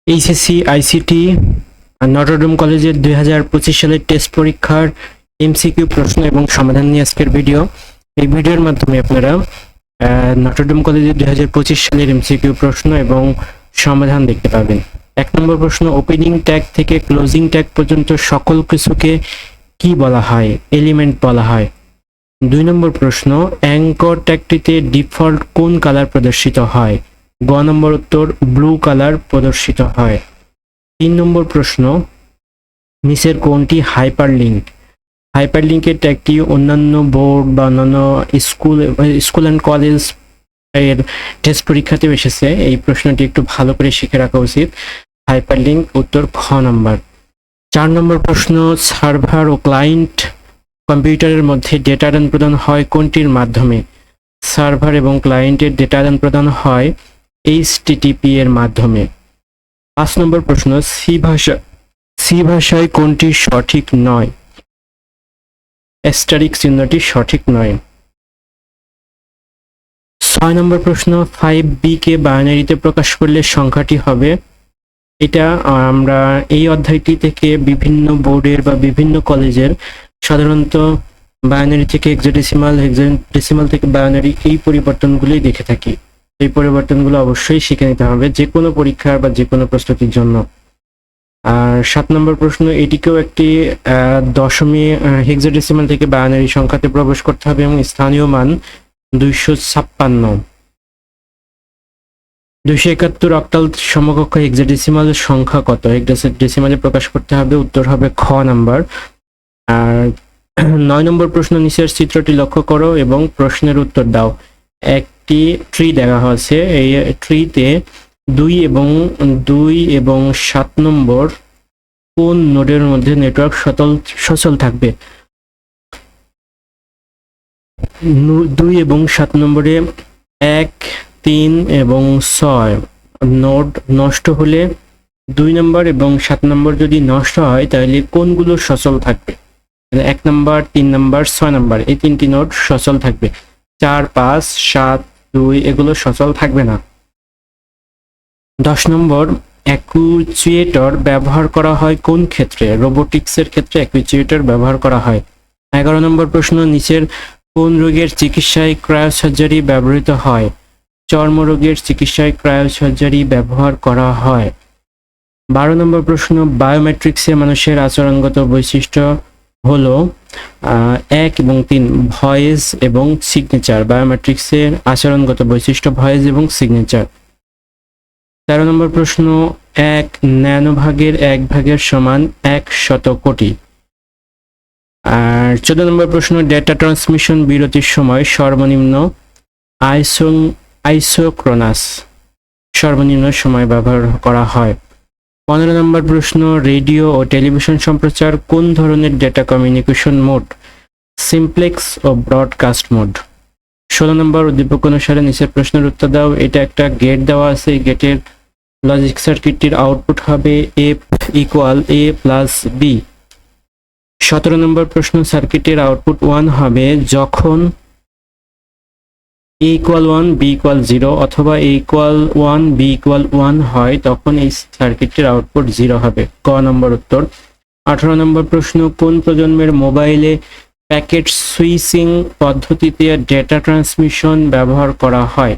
HSC ICT Notre Dame কলেজের 2025 সালের test পরীক্ষার এমসিকিউ প্রশ্ন এবং সমাধান নিয়ে আজকের ভিডিও। এই ভিডিওর মাধ্যমে আপনারা নটরডেম কলেজের 2025 সালের এমসিকিউ প্রশ্ন এবং সমাধান দেখতে পাবেন। 1 নম্বর প্রশ্ন, ওপেনিং ট্যাগ থেকে ক্লোজিং ট্যাগ পর্যন্ত সকল কিছুকে কি বলা হয়? এলিমেন্ট বলা হয়। 2 নম্বর প্রশ্ন, অ্যাঙ্কর ট্যাগটিতে ডিফল্ট কোন কালার প্রদর্শিত হয়? গ নম্বর উত্তর ব্লু কালার প্রদর্শিত হয়। 3 নম্বর প্রশ্ন, নিচের কোনটি হাইপারলিংক? হাইপারলিংকের ট্যাগটি অন্যান্য বোর্ড বা অন্যান্য স্কুল অ্যান্ড কলেজ এর টেস্ট পরীক্ষাতেও এসেছে। এই প্রশ্নটি একটু ভালো করে শিখে রাখা উচিত। হাইপারলিংক উত্তর খ নম্বর। 4 নম্বর প্রশ্ন, সার্ভার ও ক্লায়েন্ট কম্পিউটারের মধ্যে ডেটা আদান প্রদান হয় কোনটির মাধ্যমে? সার্ভার এবং ক্লায়েন্টের ডেটা আদান প্রদান হয় HTTP এর মাধ্যমে। 5 নম্বর প্রশ্ন, সি ভাষায় কোনটি সঠিক নয়? অ্যাস্টারিস্ক চিহ্নটি সঠিক নয়। 6 নম্বর প্রশ্ন, 5b কে বাইনারিতে প্রকাশ করলে সংখ্যাটি হবে। এটা আমরা এই অধ্যায়টি থেকে বিভিন্ন বোর্ডের বা বিভিন্ন কলেজের সাধারণত বাইনারি থেকে হেক্সাডেসিমাল থেকে বাইনারি এই পরিবর্তনগুলোই দেখে থাকি। এই পরিবর্তনগুলো অবশ্যই শিখে নিতে হবে যে কোনো পরীক্ষার বা যে কোনো প্রস্তুতির জন্য। আর 7 নম্বর প্রশ্ন, এটিকেও একটি দশমিক হেক্সাডেসিমাল থেকে বাইনারি সংখ্যাতে প্রবেশ করতে হবে এবং স্থানীয় মান 256। 271 অক্টাল সমকক্ষ হেক্সাডেসিমাল সংখ্যা কত? হেক্সাডেসিমালে প্রকাশ করতে হবে, উত্তর হবে খ নাম্বার। আর 9 নম্বর প্রশ্ন, নিচের চিত্রটি লক্ষ্য করো এবং প্রশ্নের উত্তর দাও। একটি ট্রি দেখা হয়েছে, এই ট্রিতে 2 এবং 7 নম্বর কোন নোডের মধ্যে নেটওয়ার্ক সচল থাকবে? 2 এবং 7 নম্বরে 1, 3 এবং 6 নোড নষ্ট হলে 2 নম্বর এবং 7 নম্বর যদি নষ্ট হয় তাহলে কোনগুলো সচল থাকবে? 1 নম্বর, 3 নম্বর, 6 নম্বর এই তিনটি নোড সচল থাকবে। 4, 5, 7, 2 এগুলো সচল থাকবে না। 10 নম্বর, অ্যাকুচুয়েটর ব্যবহার করা হয় কোন ক্ষেত্রে? রোবোটিক্সের ক্ষেত্রে অ্যাকুচুয়েটর ব্যবহার করা হয়। 11 নম্বর প্রশ্ন, নিচের কোন রোগের চিকিৎসায় ক্রায়োসার্জারি ব্যবহৃত হয়? চর্মরোগের চিকিৎসায় ক্রায়োসার্জারি ব্যবহার করা হয়। 12 নম্বর প্রশ্ন, বায়োমেট্রিক্সে মানুষের আচরণগত বৈশিষ্ট্য হলো 1 এবং 3 ভয়েস এবং সিগনেচার। বায়োমেট্রিক্সের আচরণগত বৈশিষ্ট্য ভয়েস এবং সিগনেচার। 13 নম্বর প্রশ্ন, 1 ন্যানোভাগের 1 ভাগের সমান 100 কোটি। আর 14 নম্বর প্রশ্ন, ডেটা ট্রান্সমিশন বিরতির সময় সর্বনিম্ন আইসোক্রোনাস সর্বনিম্ন সময় ব্যবহার করা হয়। 15 নম্বর প্রশ্ন, রেডিও ও টেলিভিশন সম্প্রচার কোন ধরনের ডেটা কমিউনিকেশন মোড? সিমপ্লেক্স ও ব্রডকাস্ট মোড। 16 নম্বর, উদ্দীপক অনুসারে নিচের প্রশ্নের উত্তর দাও। এটা একটা গেট দেওয়া আছে, এই গেটের লজিক সার্কিটটির আউটপুট হবে F = A + B। 17 নম্বর প্রশ্ন, সার্কিটের আউটপুট 1 হবে যখন A = 1 B = 0 অথবা A = 1 B = 1 হয়, তখন এই সার্কিটটির আউটপুট 0 হবে। ক নম্বর উত্তর। 18 নম্বর প্রশ্ন, কোন প্রজন্মের মোবাইলে প্যাকেট সুইচিং পদ্ধতিতে ডেটা ট্রান্সমিশন ব্যবহার করা হয়?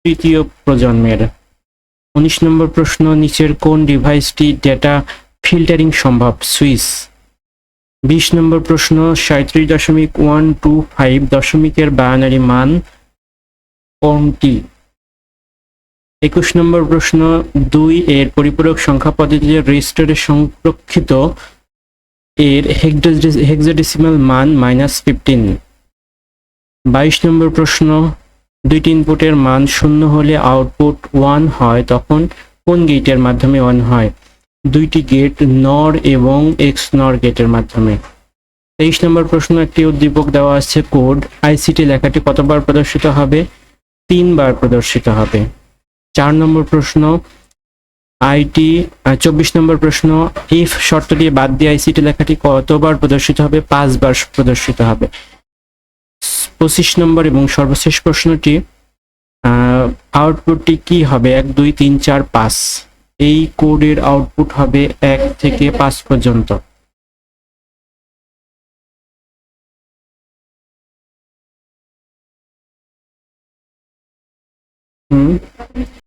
তৃতীয় প্রজন্মের। 19 নম্বর প্রশ্ন, নিচের কোন ডিভাইসটি ডেটা ফিল্টারিং সম্ভব? সুইচ। 20 নম্বর প্রশ্ন, 37.125 দশমিকের বাইনারি মান কোনটি? 21 নম্বর প্রশ্ন, 2 এর পরিপূরক সংখ্যা পদ্ধতিতে রেজিস্টারে সংরক্ষিত এর হেক্সাডেসিমাল মান -15। 22 নম্বর প্রশ্ন, 2টি ইনপুটের মান 0 হলে আউটপুট 1 হয়, তখন কোন গেটের মাধ্যমে 1 হয়? 2টি গেট নর এবং XNOR গেটের মাধ্যমে। 23 নম্বর প্রশ্ন, একটি উদ্দীপক দেওয়া আছে, কোড আইসিটি লেখাটি কতবার প্রদর্শিত হবে? 3 বার প্রদর্শিত হবে। 4 নম্বর প্রশ্ন, 24 নম্বর প্রশ্ন, ইফ শর্ত দিয়ে বাদ দিয়ে আইসিটি লেখাটি কতবার প্রদর্শিত হবে? 5 বার প্রদর্শিত হবে। 25 নম্বর এবং সর্বশেষ প্রশ্নটি, আউটপুটটি কি হবে? 1, 2, 3, 4, 5 এই কোডের আউটপুট হবে 1 থেকে 5 পর্যন্ত।